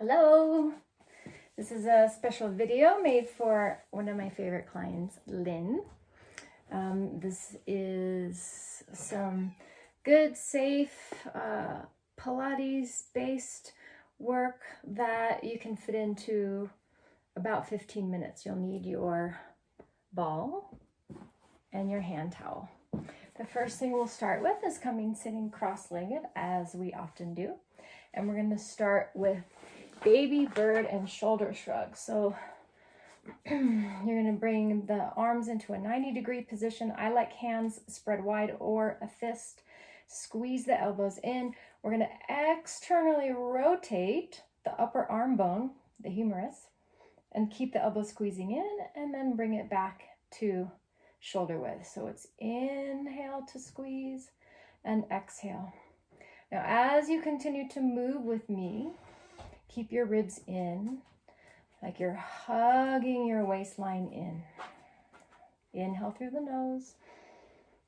Hello! This is a special video made for one of my favorite clients, Lynn. This is some good, safe Pilates-based work that you can fit into about 15 minutes. You'll need your ball and your hand towel. The first thing we'll start with is sitting cross-legged, as we often do. And we're going to start with baby bird and shoulder shrug. So you're going to bring the arms into a 90-degree position. I like hands spread wide or a fist. Squeeze the elbows in. We're going to externally rotate the upper arm bone, the humerus, and keep the elbow squeezing in, and then bring it back to shoulder width. So it's inhale to squeeze and exhale. Now, as you continue to move with me, keep your ribs in, like you're hugging your waistline in. Inhale through the nose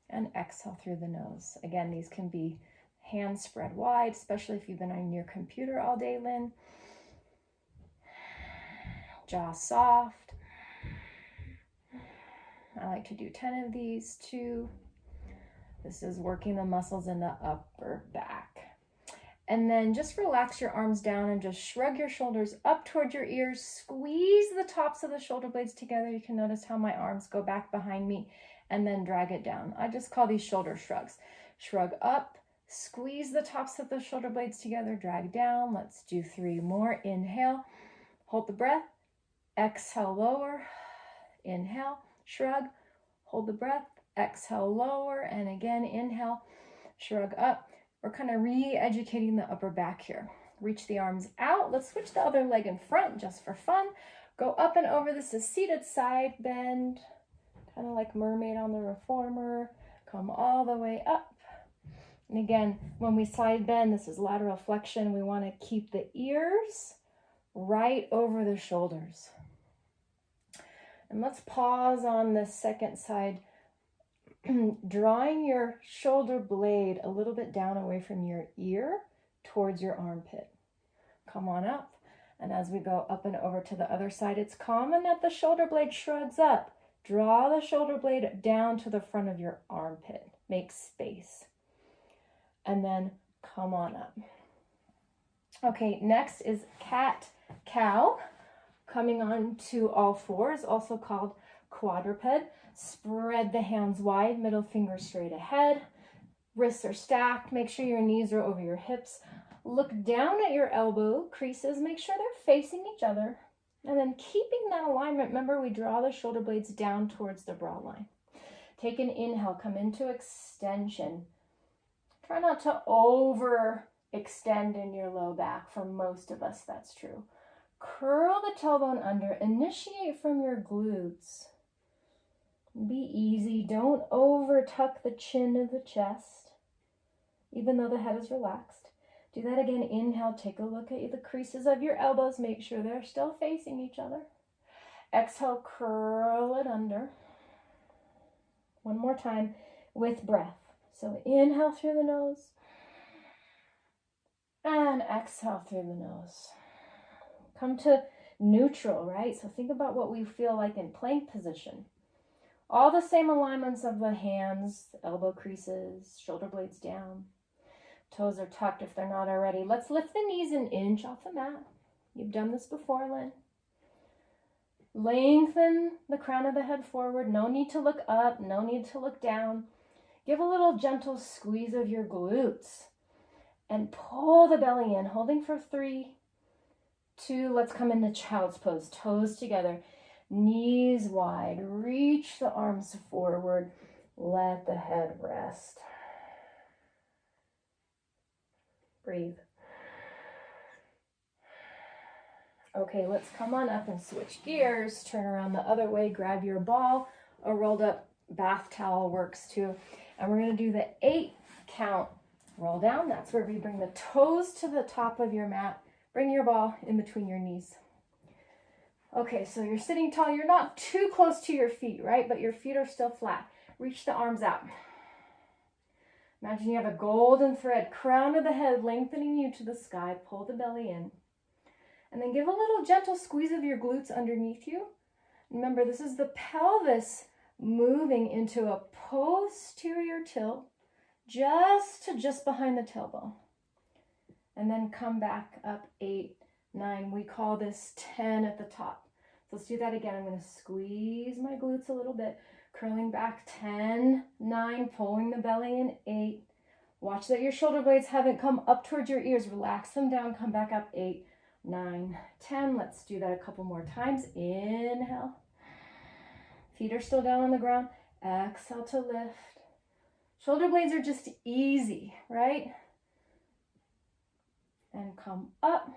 and exhale through the nose. Again, these can be hands spread wide, especially if you've been on your computer all day, Lynn. Jaw soft. I like to do 10 of these too. This is working the muscles in the upper back. And then just relax your arms down and just shrug your shoulders up toward your ears. Squeeze the tops of the shoulder blades together. You can notice how my arms go back behind me and then drag it down. I just call these shoulder shrugs. Shrug up, squeeze the tops of the shoulder blades together, drag down. Let's do 3 more. Inhale, hold the breath, exhale, lower, inhale, shrug, hold the breath, exhale, lower, and again, inhale, shrug up. We're kind of re-educating the upper back here. Reach the arms out. Let's switch the other leg in front just for fun. Go up and over. This is seated side bend, kind of like mermaid on the reformer. Come all the way up. And again, when we side bend, this is lateral flexion. We want to keep the ears right over the shoulders. And let's pause on the second side, drawing your shoulder blade a little bit down away from your ear towards your armpit. Come on up. And as we go up and over to the other side, it's common that the shoulder blade shrugs up. Draw the shoulder blade down to the front of your armpit. Make space. And then come on up. Okay, next is cat-cow. Coming on to all fours, also called quadruped. Spread the hands wide, middle finger straight ahead. Wrists are stacked. Make sure your knees are over your hips. Look down at your elbow creases. Make sure they're facing each other. And then keeping that alignment, remember we draw the shoulder blades down towards the brow line. Take an inhale, come into extension. Try not to overextend in your low back. For most of us, that's true. Curl the tailbone under. Initiate from your glutes. Be easy. Don't over tuck the chin of the chest, even though the head is relaxed. Do that again. Inhale. Take a look at the creases of your elbows. Make sure they're still facing each other. Exhale. Curl it under. One more time with breath. So inhale through the nose and exhale through the nose. Come to neutral, right? So think about what we feel like in plank position. All the same alignments of the hands, elbow creases, shoulder blades down. Toes are tucked if they're not already. Let's lift the knees an inch off the mat. You've done this before, Lynn. Lengthen the crown of the head forward. No need to look up, no need to look down. Give a little gentle squeeze of your glutes. And pull the belly in, holding for 3, 2, let's come into child's pose. Toes together, knees wide. Reach the arms forward. Let the head rest. Breathe. Okay, let's come on up and switch gears. Turn around the other way. Grab your ball. A rolled up bath towel works too. And we're going to do the 8 count. Roll down. That's where we bring the toes to the top of your mat. Bring your ball in between your knees. Okay, so you're sitting tall. You're not too close to your feet, right? But your feet are still flat. Reach the arms out. Imagine you have a golden thread, crown of the head lengthening you to the sky. Pull the belly in. And then give a little gentle squeeze of your glutes underneath you. Remember, this is the pelvis moving into a posterior tilt, just behind the tailbone. And then come back up 8, 9. We call this 10 at the top. So let's do that again. I'm going to squeeze my glutes a little bit, curling back 10, 9, pulling the belly in 8. Watch that your shoulder blades haven't come up towards your ears. Relax them down, come back up 8, 9, 10. Let's do that a couple more times. Inhale. Feet are still down on the ground. Exhale to lift. Shoulder blades are just easy, right? And come up.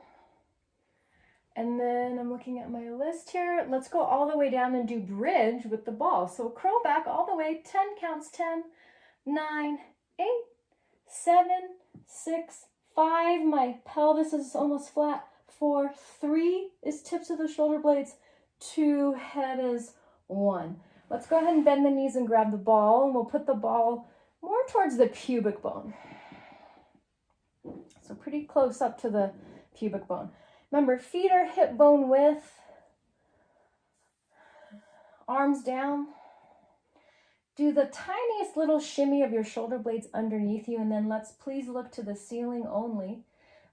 And then I'm looking at my list here. Let's go all the way down and do bridge with the ball. So curl back all the way. 10 counts. 10, 9, 8, 7, 6, 5. My pelvis is almost flat. 4, 3 is tips of the shoulder blades. 2, head is 1. Let's go ahead and bend the knees and grab the ball, and we'll put the ball more towards the pubic bone. So pretty close up to the pubic bone. Remember, feet are hip bone width, arms down. Do the tiniest little shimmy of your shoulder blades underneath you, and then let's please look to the ceiling only.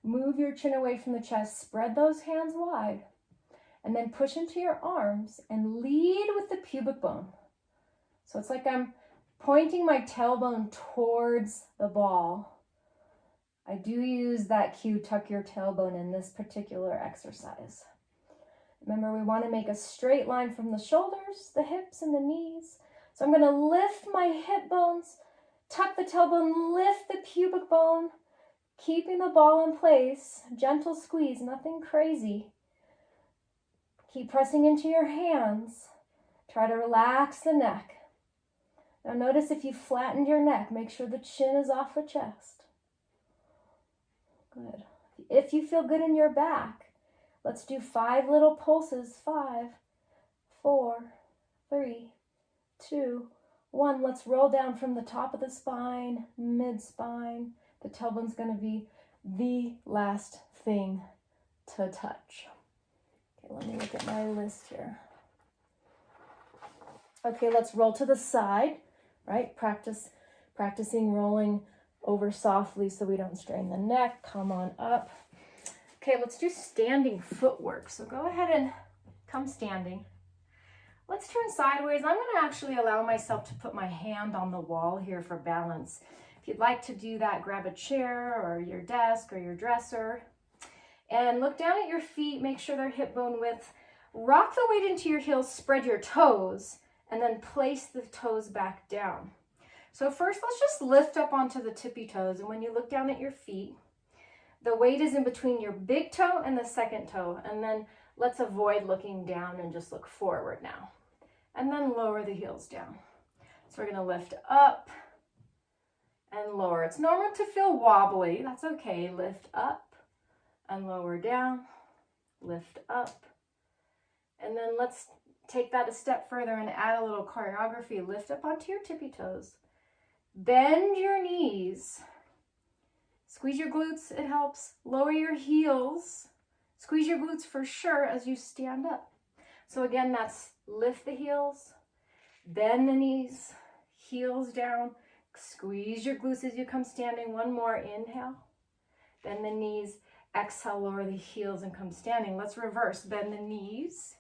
Move your chin away from the chest, spread those hands wide. And then push into your arms and lead with the pubic bone. So it's like I'm pointing my tailbone towards the ball. I do use that cue, tuck your tailbone, in this particular exercise. Remember, we want to make a straight line from the shoulders, the hips, and the knees. So I'm going to lift my hip bones, tuck the tailbone, lift the pubic bone, keeping the ball in place. Gentle squeeze, nothing crazy. Keep pressing into your hands. Try to relax the neck. Now notice if you flattened your neck, make sure the chin is off the chest. Good. If you feel good in your back, let's do 5 little pulses. 5, 4, 3, 2, 1. Let's roll down from the top of the spine, mid-spine. The tailbone's going to be the last thing to touch. Okay, let me look at my list here. Okay, let's roll to the side, right? Practicing rolling over softly so we don't strain the neck. Come on up. Okay, let's do standing footwork. So go ahead and come standing. Let's turn sideways. I'm going to actually allow myself to put my hand on the wall here for balance. If you'd like to do that, grab a chair or your desk or your dresser. And look down at your feet, make sure they're hip bone width. Rock the weight into your heels, spread your toes, and then place the toes back down. So first, let's just lift up onto the tippy toes. And when you look down at your feet, the weight is in between your big toe and the second toe. And then let's avoid looking down and just look forward now. And then lower the heels down. So we're going to lift up and lower. It's normal to feel wobbly. That's okay. Lift up and lower down, lift up. And then let's take that a step further and add a little choreography. Lift up onto your tippy toes. Bend your knees. Squeeze your glutes, it helps. Lower your heels. Squeeze your glutes for sure as you stand up. So again, that's lift the heels, bend the knees, heels down. Squeeze your glutes as you come standing. One more, inhale. Bend the knees. Exhale, lower the heels and come standing. Let's reverse. Bend the knees,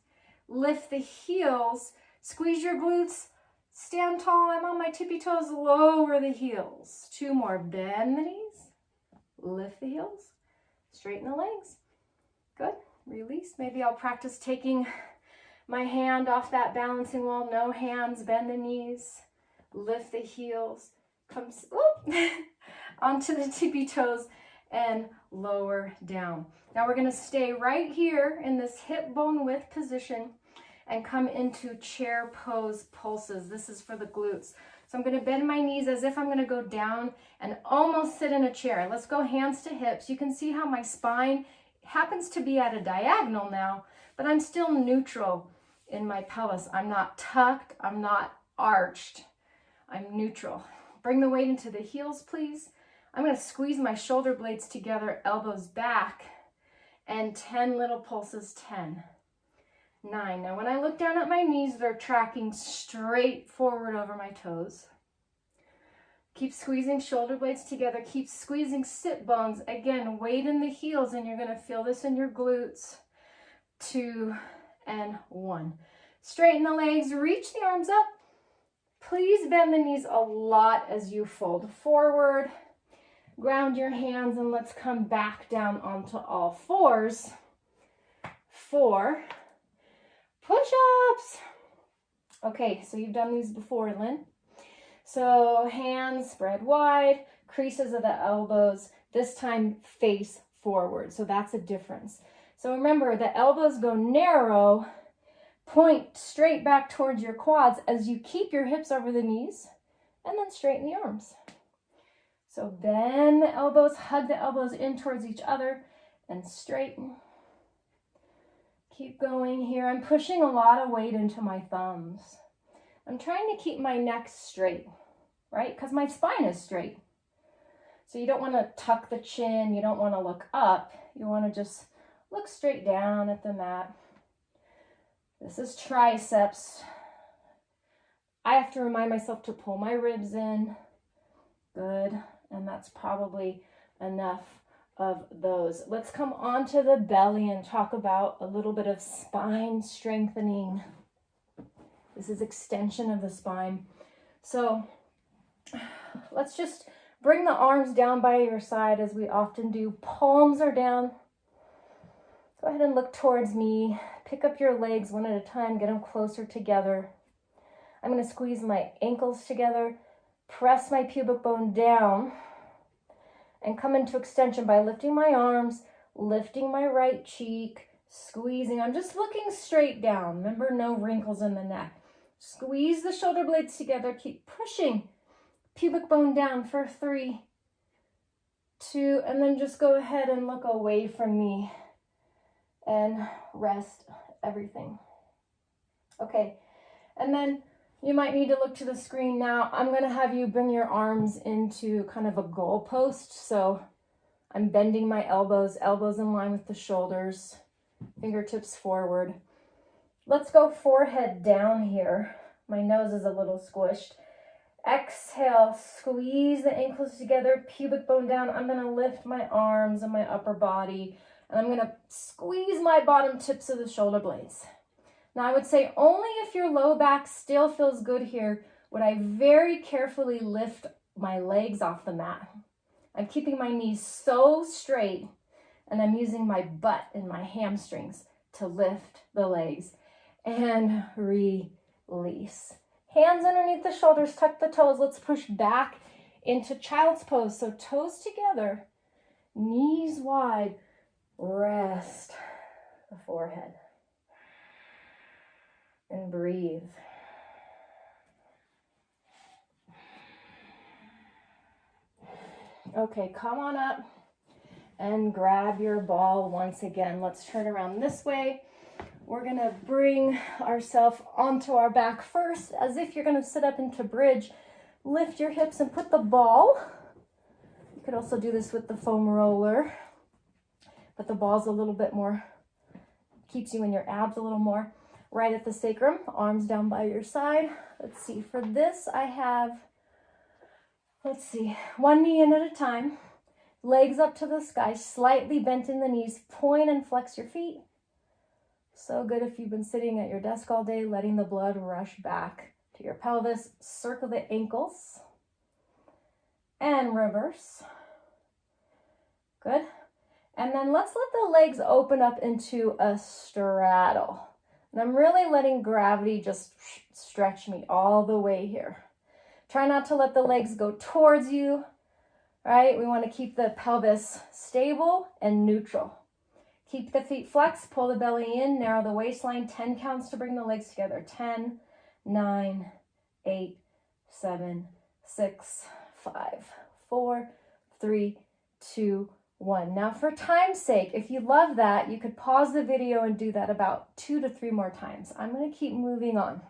lift the heels, squeeze your glutes, stand tall. I'm on my tippy toes, lower the heels. 2 more. Bend the knees, lift the heels, straighten the legs. Good. Release. Maybe I'll practice taking my hand off that balancing wall. No hands. Bend the knees, lift the heels, come onto the tippy toes, and lower down. Now we're going to stay right here in this hip bone width position and come into chair pose pulses. This is for the glutes. So I'm going to bend my knees as if I'm going to go down and almost sit in a chair. Let's go hands to hips. You can see how my spine happens to be at a diagonal now, but I'm still neutral in my pelvis. I'm not tucked. I'm not arched. I'm neutral. Bring the weight into the heels, please. I'm going to squeeze my shoulder blades together, elbows back, and 10 little pulses. 10, 9. Now when I look down at my knees, they're tracking straight forward over my toes. Keep squeezing shoulder blades together. Keep squeezing sit bones. Again, weight in the heels, and you're going to feel this in your glutes. 2 and 1. Straighten the legs, reach the arms up. Please bend the knees a lot as you fold forward. Ground your hands, and let's come back down onto all fours. 4 push-ups. Okay, so you've done these before, Lynn. So hands spread wide, creases of the elbows, this time face forward. So that's a difference. So remember, the elbows go narrow, point straight back towards your quads as you keep your hips over the knees, and then straighten the arms. So bend the elbows, hug the elbows in towards each other, and straighten. Keep going here. I'm pushing a lot of weight into my thumbs. I'm trying to keep my neck straight, right? Because my spine is straight. So you don't want to tuck the chin. You don't want to look up. You want to just look straight down at the mat. This is triceps. I have to remind myself to pull my ribs in. Good. And that's probably enough of those. Let's come onto the belly and talk about a little bit of spine strengthening. This is extension of the spine. So let's just bring the arms down by your side as we often do. Palms are down. Go ahead and look towards me. Pick up your legs one at a time. Get them closer together. I'm going to squeeze my ankles together. Press my pubic bone down. And come into extension by lifting my arms, lifting my right cheek, squeezing. I'm just looking straight down. Remember, no wrinkles in the neck. Squeeze the shoulder blades together. Keep pushing. Pubic bone down for 3, 2, and then just go ahead and look away from me and rest everything. Okay, and then you might need to look to the screen now. I'm going to have you bring your arms into kind of a goalpost. So I'm bending my elbows, elbows in line with the shoulders, fingertips forward. Let's go forehead down here. My nose is a little squished. Exhale, squeeze the ankles together, pubic bone down. I'm going to lift my arms and my upper body, and I'm going to squeeze my bottom tips of the shoulder blades. Now, I would say only if your low back still feels good here would I very carefully lift my legs off the mat. I'm keeping my knees so straight, and I'm using my butt and my hamstrings to lift the legs. And release. Hands underneath the shoulders, tuck the toes. Let's push back into child's pose. So toes together, knees wide, rest the forehead. And breathe. Okay, come on up and grab your ball once again. Let's turn around this way. We're going to bring ourselves onto our back first, as if you're going to sit up into bridge. Lift your hips and put the ball. You could also do this with the foam roller, but the ball's a little bit more, keeps you in your abs a little more. Right at the sacrum, arms down by your side. Let's see, for this I have, one knee in at a time, legs up to the sky, slightly bent in the knees, point and flex your feet. So good if you've been sitting at your desk all day, letting the blood rush back to your pelvis. Circle the ankles and reverse. Good. And then let's let the legs open up into a straddle. And I'm really letting gravity just stretch me all the way here. Try not to let the legs go towards you, right? We want to keep the pelvis stable and neutral. Keep the feet flexed, pull the belly in, narrow the waistline. 10 counts to bring the legs together. 10, 9, 8, 7, 6, 5, 4, 3, 2, 1. Now for time's sake, if you love that, you could pause the video and do that about 2 to 3 more times. I'm going to keep moving on.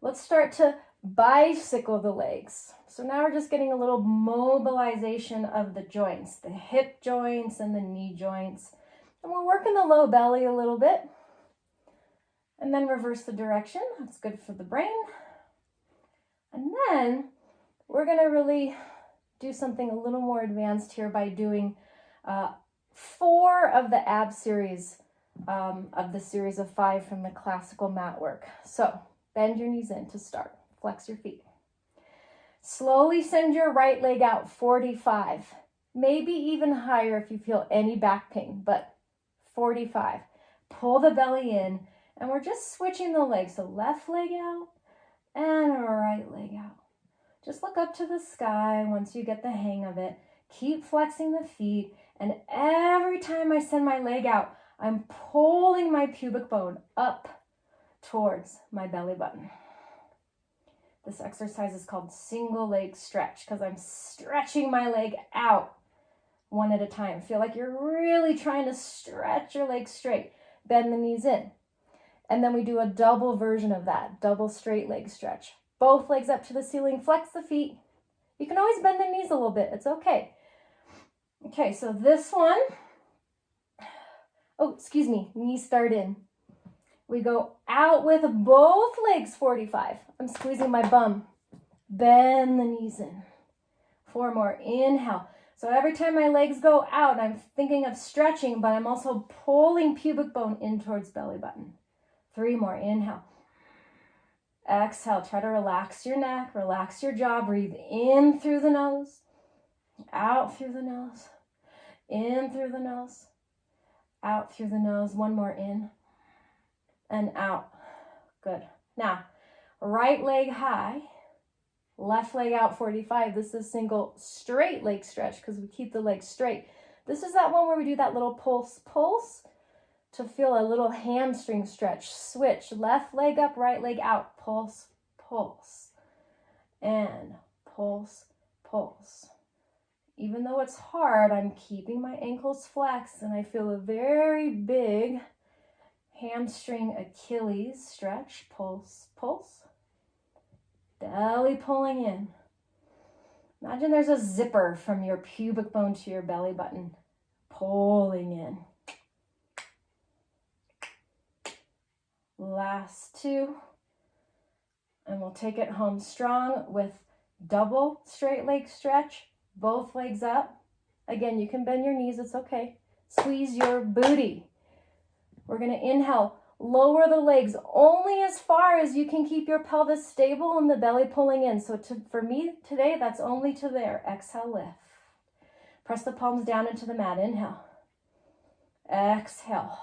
Let's start to bicycle the legs. So now we're just getting a little mobilization of the joints, the hip joints and the knee joints. And we're working the low belly a little bit. And then reverse the direction. That's good for the brain. And then we're going to really do something a little more advanced here by doing 4 of the ab series of the series of 5 from the classical mat work. So bend your knees in to start. Flex your feet. Slowly send your right leg out 45. Maybe even higher if you feel any back pain, but 45. Pull the belly in, and we're just switching the legs. So left leg out and right leg out. Just look up to the sky once you get the hang of it. Keep flexing the feet, and every time I send my leg out, I'm pulling my pubic bone up towards my belly button. This exercise is called single leg stretch because I'm stretching my leg out one at a time. Feel like you're really trying to stretch your legs straight. Bend the knees in. And then we do a double version of that, double straight leg stretch. Both legs up to the ceiling, flex the feet. You can always bend the knees a little bit, it's okay. Okay, so this one, knees start in. We go out with both legs 45. I'm squeezing my bum. Bend the knees in. 4 more, inhale. So every time my legs go out, I'm thinking of stretching, but I'm also pulling pubic bone in towards belly button. 3 more, inhale. Exhale, try to relax your neck, relax your jaw, breathe in through the nose, out through the nose, in through the nose, out through the nose. 1 more, in and out. Good. Now, right leg high, left leg out 45. This is single straight leg stretch because we keep the legs straight. This is that one where we do that little pulse to feel a little hamstring stretch. Switch, left leg up, right leg out. Pulse, pulse, and pulse, pulse. Even though it's hard, I'm keeping my ankles flexed and I feel a very big hamstring Achilles stretch. Pulse, pulse. Belly pulling in. Imagine there's a zipper from your pubic bone to your belly button. Pulling in. Last 2. And we'll take it home strong with double straight leg stretch. Both legs up. Again, you can bend your knees, it's okay. Squeeze your booty. We're going to inhale. Lower the legs only as far as you can keep your pelvis stable and the belly pulling in. So for me today, that's only to there. Exhale, lift. Press the palms down into the mat. Inhale. Exhale.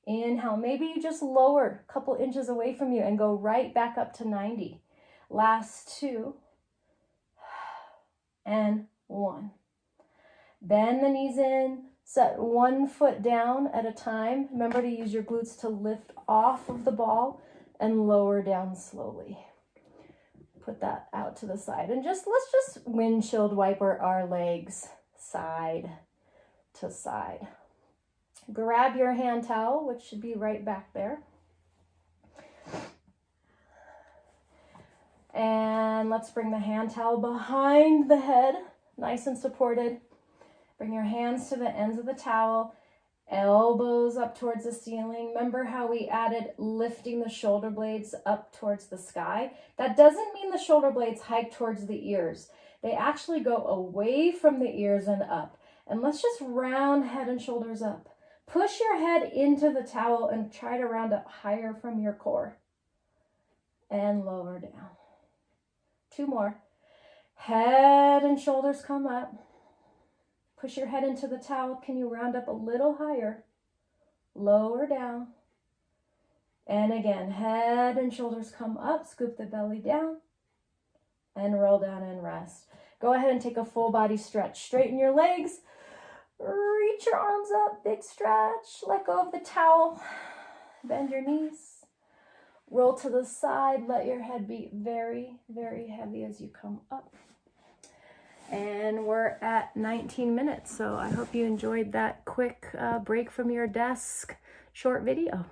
Inhale. Maybe you just lower a couple inches away from you and go right back up to 90. Last 2. And 1. Bend the knees in. Set 1 foot down at a time. Remember to use your glutes to lift off of the ball and lower down slowly. Put that out to the side. And let's just windshield wiper our legs side to side. Grab your hand towel, which should be right back there. And let's bring the hand towel behind the head, nice and supported. Bring your hands to the ends of the towel, elbows up towards the ceiling. Remember how we added lifting the shoulder blades up towards the sky? That doesn't mean the shoulder blades hike towards the ears. They actually go away from the ears and up. And let's just round head and shoulders up. Push your head into the towel and try to round it higher from your core. And lower down. 2 more. Head and shoulders come up. Push your head into the towel. Can you round up a little higher? Lower down. And again, head and shoulders come up. Scoop the belly down. And roll down and rest. Go ahead and take a full body stretch. Straighten your legs. Reach your arms up. Big stretch. Let go of the towel. Bend your knees. Roll to the side. Let your head be very, very heavy as you come up. And we're at 19 minutes, so I hope you enjoyed that quick break from your desk short video.